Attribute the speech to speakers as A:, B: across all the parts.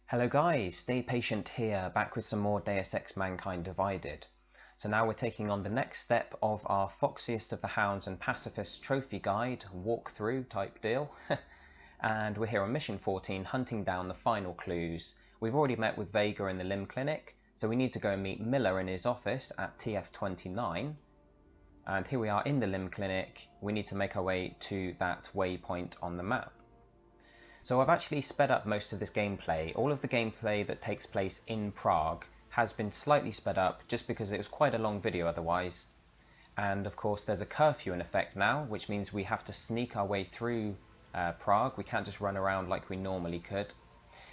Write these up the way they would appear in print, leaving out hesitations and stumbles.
A: Hello guys, Stay Patient here, back with some more Deus Ex Mankind Divided. So now we're taking on the next step of our Foxiest of the Hounds and Pacifist trophy guide, walkthrough type deal. And we're here on mission 14, hunting down the final clues. We've already met with Vega in the Limb Clinic, so we need to go and meet Miller in his office at TF29. And here we are in the Limb Clinic. We need to make our way to that waypoint on the map. So I've actually sped up most of this gameplay. All of the gameplay that takes place in Prague has been slightly sped up just because it was quite a long video otherwise. And of course there's a curfew in effect now, which means we have to sneak our way through Prague. We can't just run around like we normally could.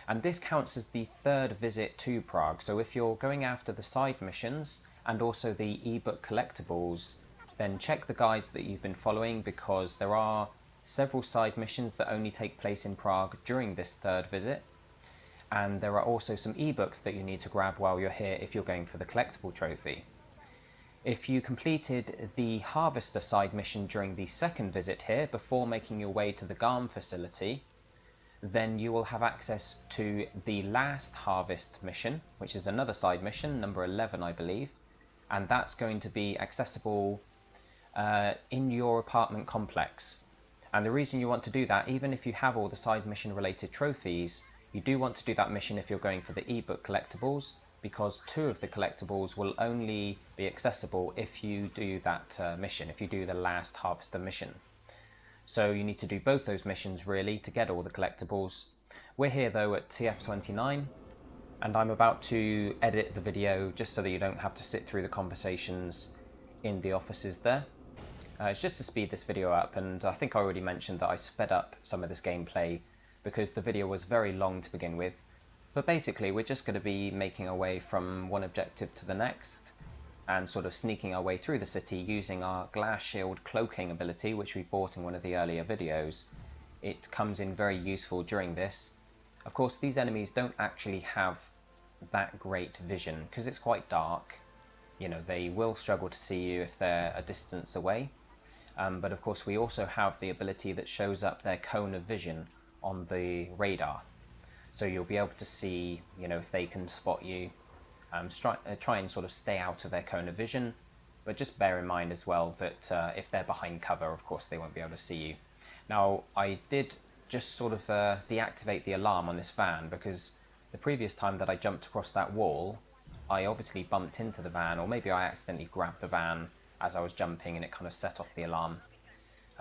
A: And this counts as the third visit to Prague. So if you're going after the side missions and also the ebook collectibles, then check the guides that you've been following, because there are several side missions that only take place in Prague during this third visit, and there are also some ebooks that you need to grab while you're here if you're going for the collectible trophy. If you completed the Harvester side mission during the second visit here before making your way to the GARM facility, then you will have access to the last Harvest mission, which is another side mission, number 11 I believe, and that's going to be accessible in your apartment complex. And the reason you want to do that, even if you have all the side mission related trophies, you do want to do that mission if you're going for the ebook collectibles, because 2 of the collectibles will only be accessible if you do that mission, if you do the last Harvester mission. So you need to do both those missions really to get all the collectibles. We're here though at TF29, and I'm about to edit the video just so that you don't have to sit through the conversations in the offices there. It's just to speed this video up, and I think I already mentioned that I sped up some of this gameplay because the video was very long to begin with. But basically we're just going to be making our way from one objective to the next and sort of sneaking our way through the city using our glass shield cloaking ability, which we bought in one of the earlier videos. It comes in very useful during this. Of course these enemies don't actually have that great vision because it's quite dark. You know, they will struggle to see you if they're a distance away. But of course we also have the ability that shows up their cone of vision on the radar. So you'll be able to see, you know, if they can spot you. Try and sort of stay out of their cone of vision. But just bear in mind as well that if they're behind cover, of course they won't be able to see you. Now I did just sort of deactivate the alarm on this van, because the previous time that I jumped across that wall, I obviously bumped into the van, or maybe I accidentally grabbed the van as I was jumping and it kind of set off the alarm.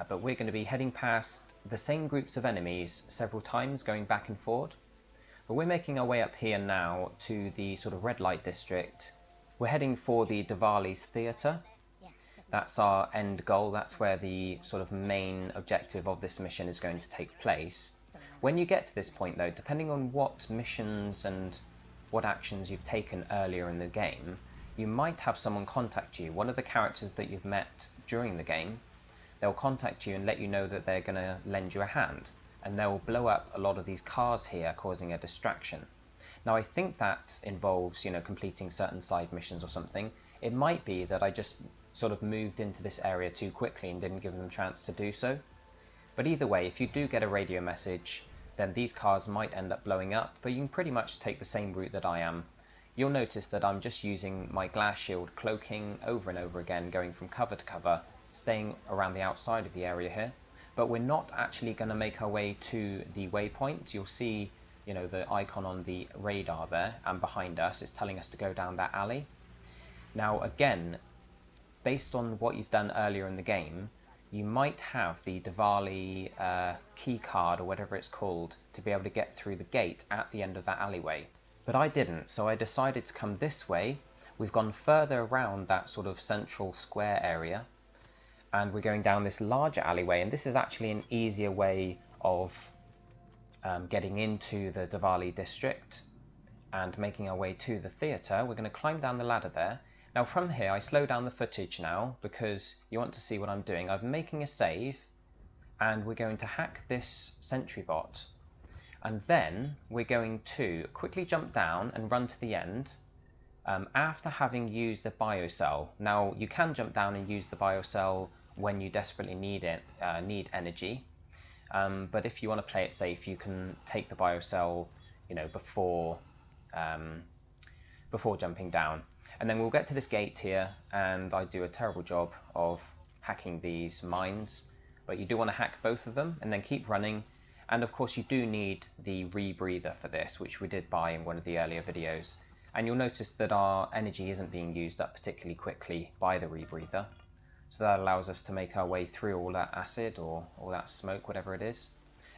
A: But we're going to be heading past the same groups of enemies several times, going back and forward. But we're making our way up here now to the sort of red light district. We're heading for the Diwali Theater. That's our end goal. That's where the sort of main objective of this mission is going to take place. When you get to this point though, depending on what missions and what actions you've taken earlier in the game, you might have someone contact you. One of the characters that you've met during the game, they'll contact you and let you know that they're going to lend you a hand, and they'll blow up a lot of these cars here, causing a distraction. Now I think that involves, you know, completing certain side missions or something. It might be that I just sort of moved into this area too quickly and didn't give them a chance to do so. But either way, if you do get a radio message, then these cars might end up blowing up, but you can pretty much take the same route that I am. You'll notice that I'm just using my glass shield cloaking over and over again, going from cover to cover, staying around the outside of the area here. But we're not actually going to make our way to the waypoint. You'll see, you know, the icon on the radar there, and behind us it's telling us to go down that alley. Now again, based on what you've done earlier in the game, you might have the Diwali key card or whatever it's called to be able to get through the gate at the end of that alleyway. But I didn't, so I decided to come this way. We've gone further around that sort of central square area, and we're going down this larger alleyway, and this is actually an easier way of getting into the Diwali district and making our way to the theatre. We're going to climb down the ladder there. Now from here I slow down the footage now because you want to see what I'm doing. I'm making a save, and we're going to hack this sentry bot. And then we're going to quickly jump down and run to the end after having used the biocell. Now you can jump down and use the biocell when you desperately need energy, but if you want to play it safe, you can take the biocell you know, before jumping down. And then we'll get to this gate here, and I do a terrible job of hacking these mines, but you do want to hack both of them and then keep running. And of course you do need the rebreather for this, which we did buy in one of the earlier videos. And you'll notice that our energy isn't being used up particularly quickly by the rebreather. So that allows us to make our way through all that acid or all that smoke, whatever it is.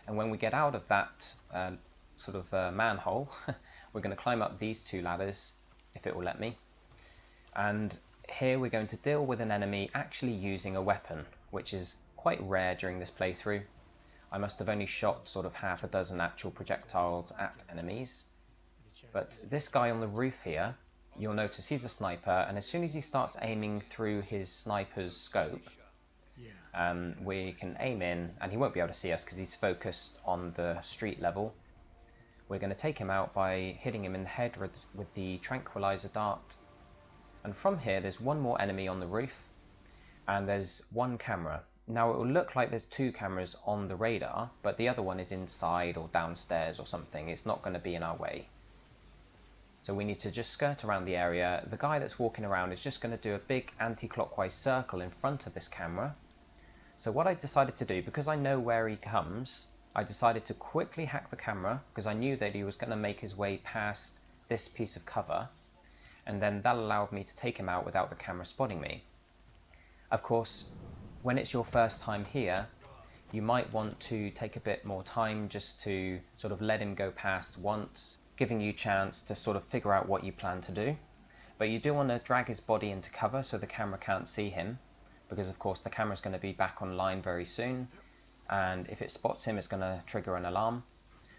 A: And when we get out of that manhole, we're going to climb up these two ladders, if it will let me. And here we're going to deal with an enemy actually using a weapon, which is quite rare during this playthrough. I must have only shot sort of half a dozen actual projectiles at enemies. But this guy on the roof here, you'll notice he's a sniper, and as soon as he starts aiming through his sniper's scope, we can aim in, and he won't be able to see us because he's focused on the street level. We're going to take him out by hitting him in the head with the tranquilizer dart. And from here there's one more enemy on the roof, and there's one camera. Now it will look like there's two cameras on the radar, but the other one is inside or downstairs or something. It's not going to be in our way. So we need to just skirt around the area. The guy that's walking around is just going to do a big anti-clockwise circle in front of this camera. So what I decided to do, because I know where he comes, I decided to quickly hack the camera, because I knew that he was going to make his way past this piece of cover, and then that allowed me to take him out without the camera spotting me. Of course, when it's your first time here, you might want to take a bit more time just to sort of let him go past once, giving you a chance to sort of figure out what you plan to do. But you do want to drag his body into cover so the camera can't see him, because of course the camera's going to be back online very soon, and if it spots him it's going to trigger an alarm.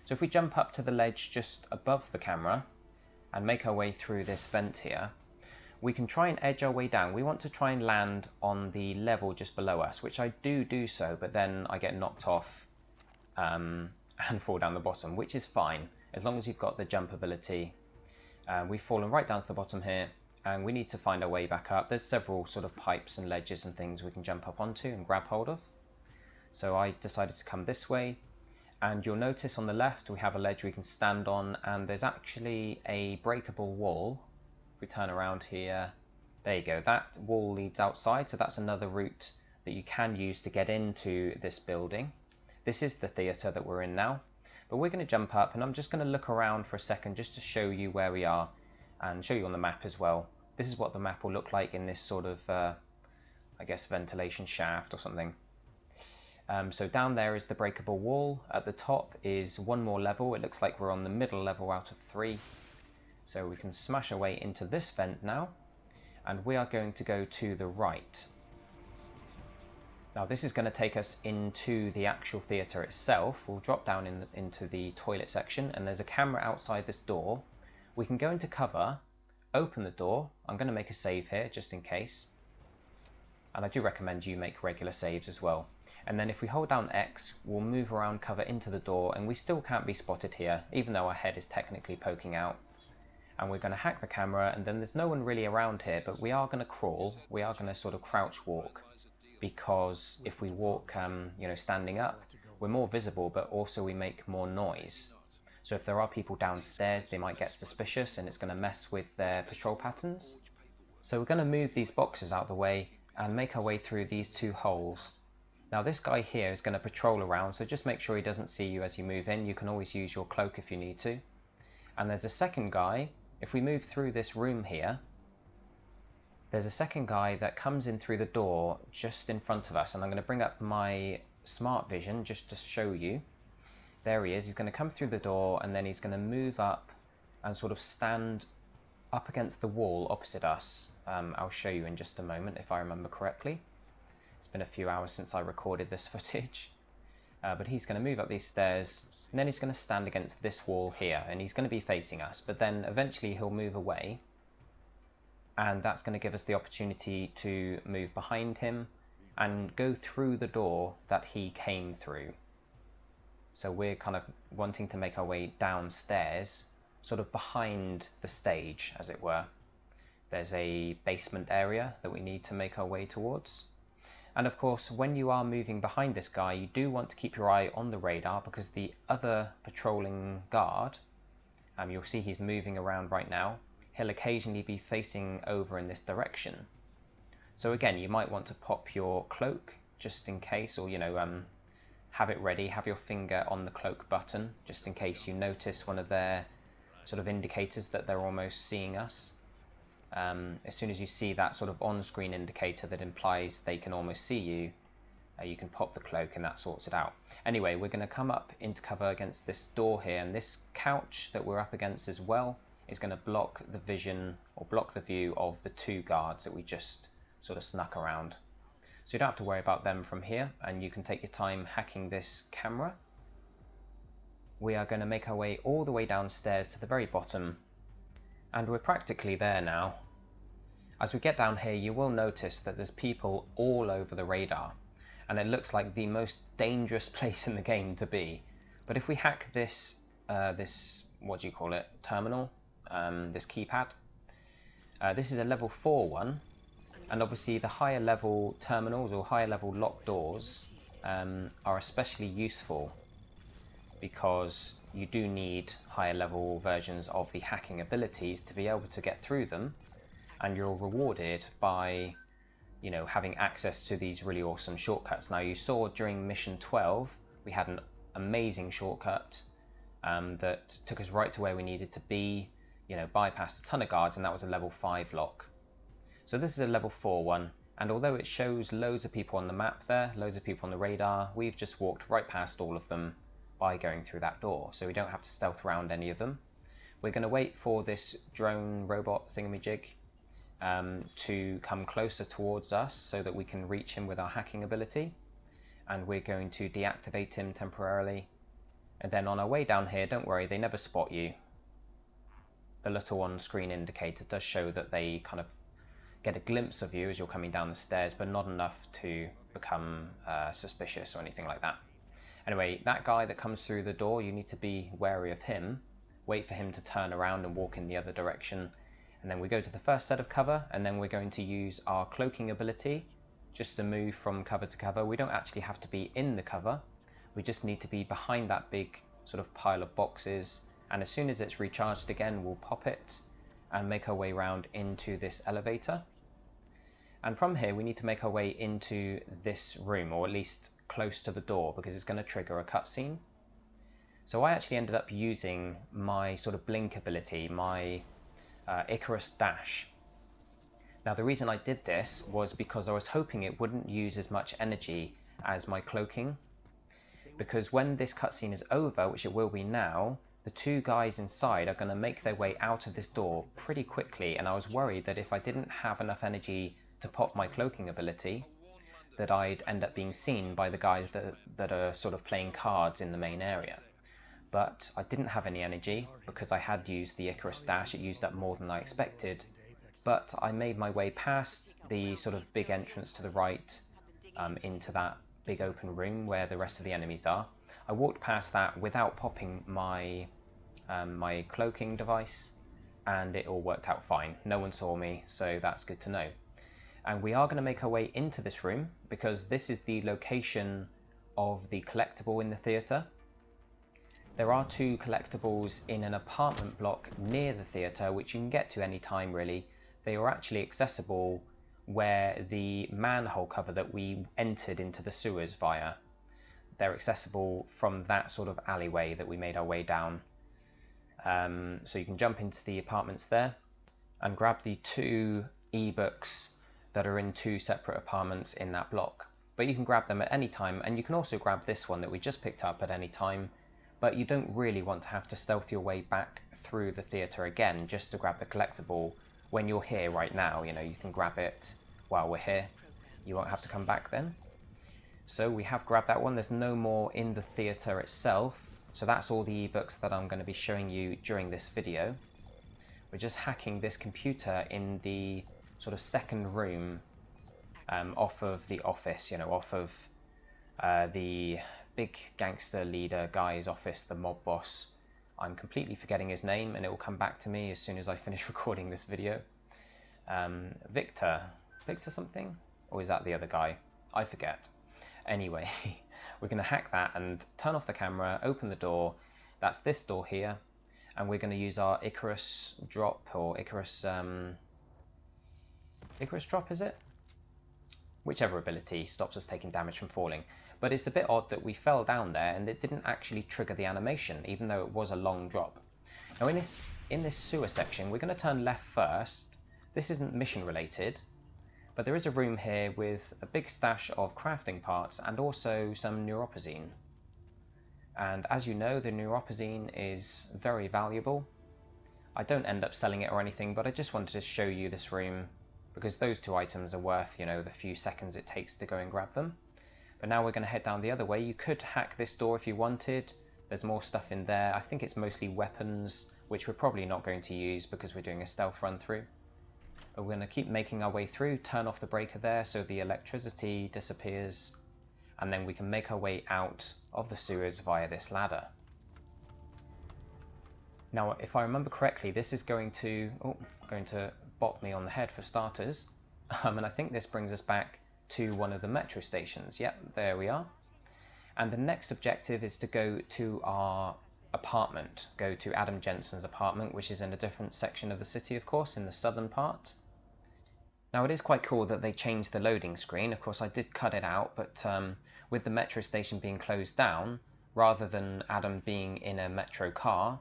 A: So if we jump up to the ledge just above the camera and make our way through this vent here, we can try and edge our way down. We want to try and land on the level just below us, which I do so, but then I get knocked off and fall down the bottom, which is fine as long as you've got the jump ability. We've fallen right down to the bottom here, and we need to find our way back up. There's several sort of pipes and ledges and things we can jump up onto and grab hold of. So I decided to come this way, and you'll notice on the left we have a ledge we can stand on, and there's actually a breakable wall. If we turn around here, there you go, that wall leads outside, so that's another route that you can use to get into this building. This is the theatre that we're in now, but we're going to jump up, and I'm just going to look around for a second just to show you where we are and show you on the map as well. This is what the map will look like in this sort of, I guess, ventilation shaft or something. So down there is the breakable wall. At the top is one more level. It looks like we're on the middle level out of 3. So we can smash our way into this vent now, and we are going to go to the right. Now this is going to take us into the actual theatre itself. We'll drop down into the toilet section, and there's a camera outside this door. We can go into cover, open the door. I'm going to make a save here just in case, and I do recommend you make regular saves as well. And then if we hold down X, we'll move around cover into the door, and we still can't be spotted here, even though our head is technically poking out. And we're going to hack the camera, and then there's no one really around here, but we are going to crawl. We are going to sort of crouch walk, because if we walk standing up, we're more visible, but also we make more noise. So if there are people downstairs, they might get suspicious, and it's going to mess with their patrol patterns. So we're going to move these boxes out of the way and make our way through these two holes. Now this guy here is going to patrol around, so just make sure he doesn't see you as you move in. You can always use your cloak if you need to. And there's a second guy. If we move through this room here, there's a second guy that comes in through the door just in front of us, and I'm going to bring up my smart vision just to show you. There he is. He's going to come through the door, and then he's going to move up and sort of stand up against the wall opposite us. I'll show you in just a moment if I remember correctly. It's been a few hours since I recorded this footage. But he's going to move up these stairs, and then he's going to stand against this wall here, and he's going to be facing us, but then eventually he'll move away, and that's going to give us the opportunity to move behind him and go through the door that he came through. So we're kind of wanting to make our way downstairs, sort of behind the stage, as it were. There's a basement area that we need to make our way towards. And of course, when you are moving behind this guy, you do want to keep your eye on the radar, because the other patrolling guard You'll see he's moving around right now. He'll occasionally be facing over in this direction. So again, you might want to pop your cloak just in case, or have it ready, have your finger on the cloak button just in case you notice one of their sort of indicators that they're almost seeing us. As soon as you see that sort of on-screen indicator that implies they can almost see you, you can pop the cloak and that sorts it out. Anyway, we're going to come up into cover against this door here, and this couch that we're up against as well is going to block the vision, or block the view of the two guards that we just sort of snuck around. So you don't have to worry about them from here, and you can take your time hacking this camera. We are going to make our way all the way downstairs to the very bottom, and we're practically there now. As we get down here, you will notice that there's people all over the radar, and it looks like the most dangerous place in the game to be. But if we hack this, what do you call it, terminal, this keypad, this is a level 4 one, and obviously the higher level terminals or higher level locked doors are especially useful because you do need higher level versions of the hacking abilities to be able to get through them, and you're rewarded by having access to these really awesome shortcuts. Now, you saw during mission 12 we had an amazing shortcut that took us right to where we needed to be, bypassed a ton of guards, and that was a level 5 lock. So this is a level 4 one, and although it shows loads of people on the map there, loads of people on the radar, we've just walked right past all of them by going through that door, so we don't have to stealth around any of them. We're going to wait for this drone robot thingamajig to come closer towards us so that we can reach him with our hacking ability, and we're going to deactivate him temporarily. And then on our way down here, don't worry, they never spot you. The little on-screen indicator does show that they kind of get a glimpse of you as you're coming down the stairs, but not enough to become suspicious or anything like that. Anyway, that guy that comes through the door, you need to be wary of him. Wait for him to turn around and walk in the other direction. And then we go to the first set of cover, and then we're going to use our cloaking ability just to move from cover to cover. We don't actually have to be in the cover. We just need to be behind that big sort of pile of boxes. And as soon as it's recharged again, we'll pop it and make our way around into this elevator. And from here, we need to make our way into this room, or at least close to the door, because it's going to trigger a cutscene. So I actually ended up using my sort of blink ability, my Icarus dash. Now, the reason I did this was because I was hoping it wouldn't use as much energy as my cloaking, because when this cutscene is over, which it will be now, the two guys inside are going to make their way out of this door pretty quickly, and I was worried that if I didn't have enough energy to pop my cloaking ability, that I'd end up being seen by the guys that are sort of playing cards in the main area. But I didn't have any energy because I had used the Icarus dash. It used up more than I expected, but I made my way past the sort of big entrance to the right into that big open room where the rest of the enemies are. I walked past that without popping my my cloaking device, and it all worked out fine. No one saw me, so that's good to know. And we are going to make our way into this room because this is the location of the collectible in the theatre. There are two collectibles in an apartment block near the theatre, which you can get to any time really. They are actually accessible where the manhole cover that we entered into the sewers via. They're accessible from that sort of alleyway that we made our way down. So you can jump into the apartments there and grab the two ebooks that are in two separate apartments in that block. But you can grab them at any time, and you can also grab this one that we just picked up at any time, but you don't really want to have to stealth your way back through the theatre again just to grab the collectible when you're here right now. You can grab it while we're here. You won't have to come back then. So we have grabbed that one. There's no more in the theatre itself, so that's all the ebooks that I'm going to be showing you during this video. We're just hacking this computer in the sort of second room off of the office, off of the big gangster leader guy's office, the mob boss. I'm completely forgetting his name, and it will come back to me as soon as I finish recording this video. Victor something? Or is that the other guy? I forget. Anyway, we're going to hack that and turn off the camera, open the door. That's this door here. and we're going to use our Icarus drop, or Icarus drop, is it? Whichever ability stops us taking damage from falling. But it's a bit odd that we fell down there and it didn't actually trigger the animation, even though it was a long drop. Now in this sewer section, we're going to turn left first. This isn't mission related, but there is a room here with a big stash of crafting parts and also some neuropozyne. And as you know, the neuropozyne is very valuable. I don't end up selling it or anything, but I just wanted to show you this room because those two items are worth, you know, the few seconds it takes to go and grab them. But now we're going to head down the other way. You could hack this door if you wanted. There's more stuff in there. I think it's mostly weapons, which we're probably not going to use because we're doing a stealth run through. But we're going to keep making our way through, turn off the breaker there so the electricity disappears, and then we can make our way out of the sewers via this ladder. Now, if I remember correctly, this is going to bop me on the head for starters, and I think this brings us back to one of the metro stations. Yep, there we are. And the next objective is to go to our apartment, go to Adam Jensen's apartment, which is in a different section of the city, of course, in the southern part. Now, it is quite cool that they changed the loading screen. Of course, I did cut it out, but with the metro station being closed down, rather than Adam being in a metro car,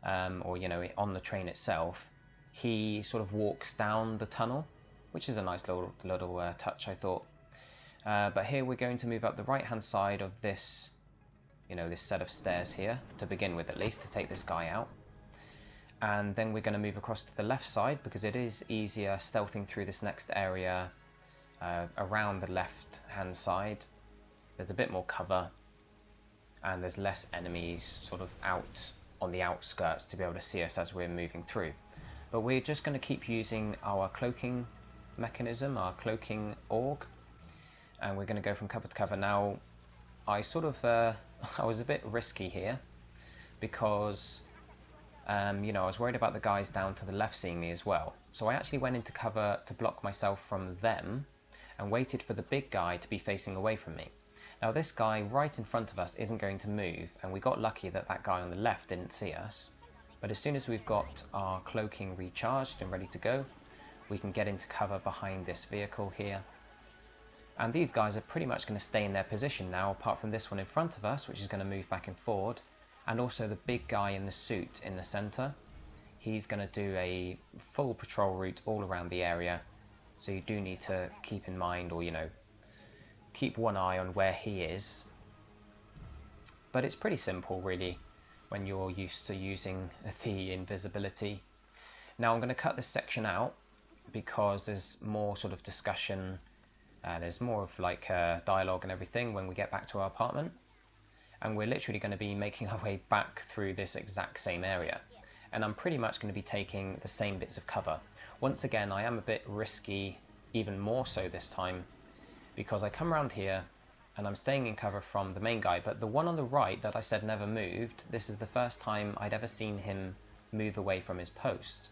A: or, you know, on the train itself, he sort of walks down the tunnel, which is a nice little touch, I thought. But here we're going to move up the right-hand side of this, you know, this set of stairs here, to begin with at least, to take this guy out. And then we're going to move across to the left side, because it is easier stealthing through this next area around the left-hand side. There's a bit more cover, and there's less enemies sort of out on the outskirts to be able to see us as we're moving through. But we're just going to keep using our cloaking mechanism, our cloaking org, and we're going to go from cover to cover. Now, I sort of I was a bit risky here because you know, I was worried about the guys down to the left seeing me as well, so I actually went into cover to block myself from them and waited for the big guy to be facing away from me. Now, this guy right in front of us isn't going to move, and we got lucky that that guy on the left didn't see us. But as soon as we've got our cloaking recharged and ready to go, we can get into cover behind this vehicle here. And these guys are pretty much going to stay in their position now, apart from this one in front of us, which is going to move back and forward. And also the big guy in the suit in the center. He's going to do a full patrol route all around the area. So you do need to keep in mind, or, you know, keep one eye on where he is. But it's pretty simple, really, when you're used to using the invisibility. Now I'm going to cut this section out because there's more sort of discussion, there's more of like dialogue and everything when we get back to our apartment, and we're literally going to be making our way back through this exact same area, and I'm pretty much going to be taking the same bits of cover. Once again, I am a bit risky, even more so this time, because I come around here and I'm staying in cover from the main guy, but the one on the right that I said never moved, this is the first time I'd ever seen him move away from his post.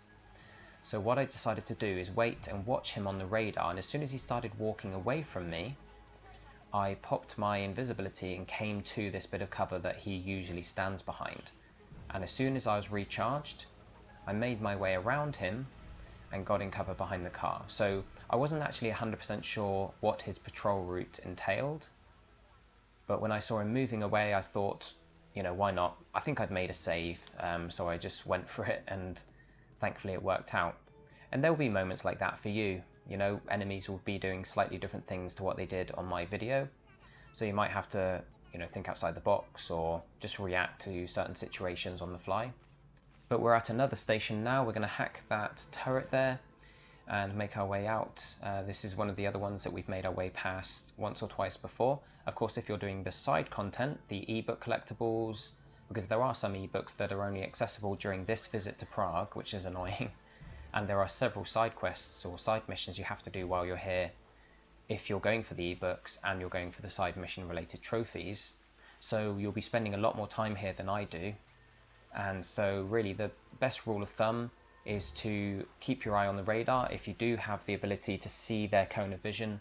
A: So what I decided to do is wait and watch him on the radar, and as soon as he started walking away from me, I popped my invisibility and came to this bit of cover that he usually stands behind. And as soon as I was recharged, I made my way around him and got in cover behind the car. So I wasn't actually 100% sure what his patrol route entailed, but when I saw him moving away, I thought, you know, why not? I think I'd made a save, so I just went for it, and thankfully it worked out. And there'll be moments like that for you. You know, enemies will be doing slightly different things to what they did on my video, so you might have to, you know, think outside the box or just react to certain situations on the fly. But we're at another station now. We're going to hack that turret there and make our way out. This is one of the other ones that we've made our way past once or twice before. Of course, if you're doing the side content, the ebook collectibles, because there are some ebooks that are only accessible during this visit to Prague, which is annoying, and there are several side quests or side missions you have to do while you're here if you're going for the ebooks and you're going for the side mission related trophies. So you'll be spending a lot more time here than I do, and so really the best rule of thumb is to keep your eye on the radar if you do have the ability to see their cone of vision,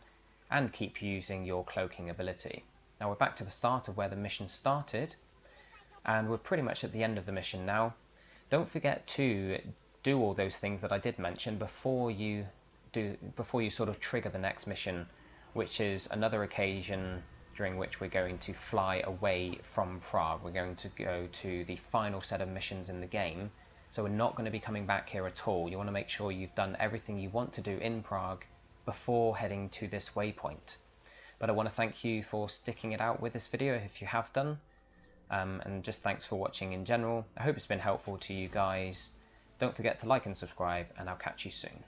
A: and keep using your cloaking ability. Now we're back to the start of where the mission started, and we're pretty much at the end of the mission now. don't forget to do all those things that I did mention before you sort of trigger the next mission, which is another occasion during which we're going to fly away from Prague. We're going to go to the final set of missions in the game, so we're not going to be coming back here at all. You want to make sure you've done everything you want to do in Prague before heading to this waypoint. But I want to thank you for sticking it out with this video if you have done, and just thanks for watching in general. I hope it's been helpful to you guys. Don't forget to like and subscribe, and I'll catch you soon.